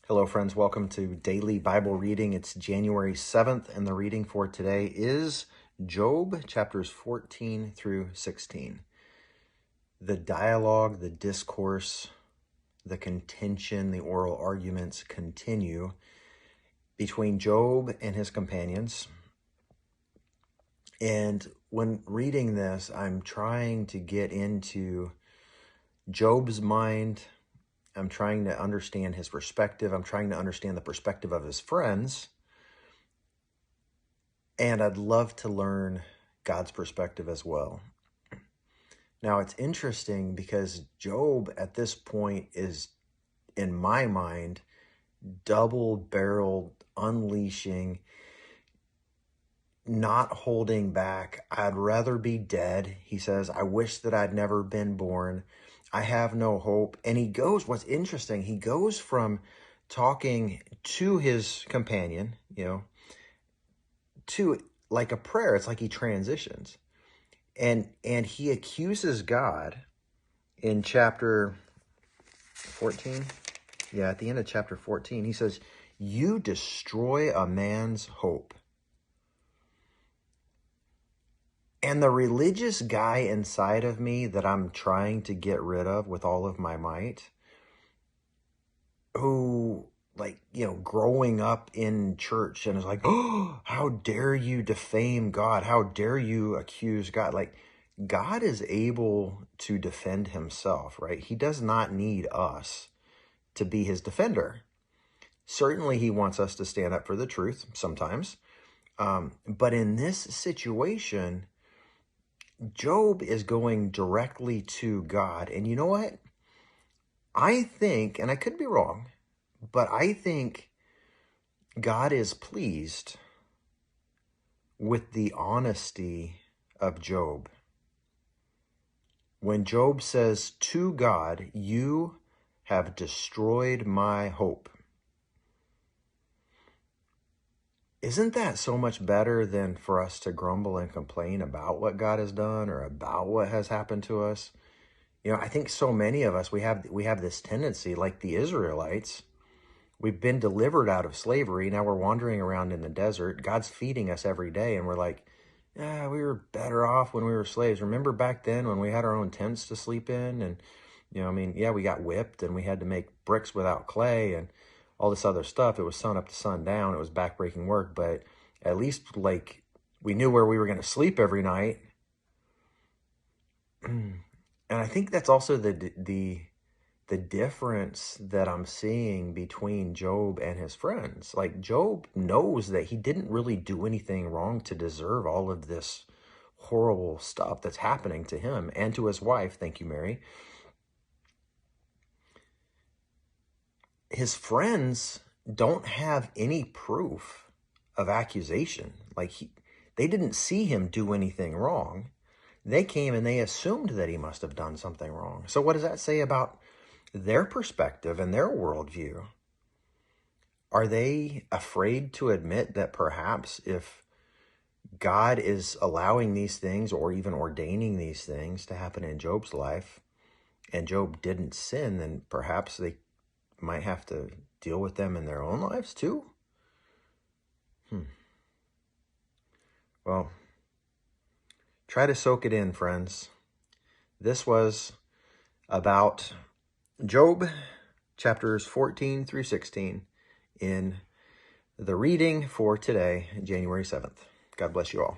Hello, friends. Welcome to Daily Bible Reading. It's January 7th, and the reading for today is Job, chapters 14 through 16. The dialogue, the discourse, the contention, the oral arguments continue between Job and his companions. And when reading this, I'm trying to get into Job's mind. I'm trying to understand his perspective. I'm trying to understand the perspective of his friends. And I'd love to learn God's perspective as well. Now, it's interesting because Job at this point is, in my mind, double-barreled, unleashing, not holding back. I'd rather be dead. He says, I wish that I'd never been born. I have no hope. And he goes, what's interesting, he goes from talking to his companion, to like a prayer. It's like he transitions. And he accuses God in chapter 14. Yeah, at the end of chapter 14, he says, you destroy a man's hope. And the religious guy inside of me that I'm trying to get rid of with all of my might, who, growing up in church and is like, oh, how dare you defame God? How dare you accuse God? God is able to defend himself, right? He does not need us to be his defender. Certainly, he wants us to stand up for the truth sometimes. But in this situation, Job is going directly to God. And you know what? I think, and I could be wrong, but I think God is pleased with the honesty of Job. When Job says to God, you have destroyed my hope. Isn't that so much better than for us to grumble and complain about what God has done or about what has happened to us? I think so many of us, we have this tendency, like the Israelites. We've been delivered out of slavery. Now we're wandering around in the desert. God's feeding us every day. And we're like, yeah, we were better off when we were slaves. Remember back then when we had our own tents to sleep in? And, we got whipped and we had to make bricks without clay and all this other stuff. It was sun up to sundown. It was backbreaking work, but at least we knew where we were going to sleep every night. And I think that's also the difference that I'm seeing between Job and his friends. Like, Job knows that he didn't really do anything wrong to deserve all of this horrible stuff that's happening to him and to his wife. Thank you, Mary. His friends don't have any proof of accusation. They didn't see him do anything wrong. They came and they assumed that he must have done something wrong. So what does that say about their perspective and their worldview? Are they afraid to admit that perhaps if God is allowing these things or even ordaining these things to happen in Job's life and Job didn't sin, then perhaps they might have to deal with them in their own lives too? Well, try to soak it in, friends. This was about Job, chapters 14 through 16, in the reading for today, January 7th. God bless you all.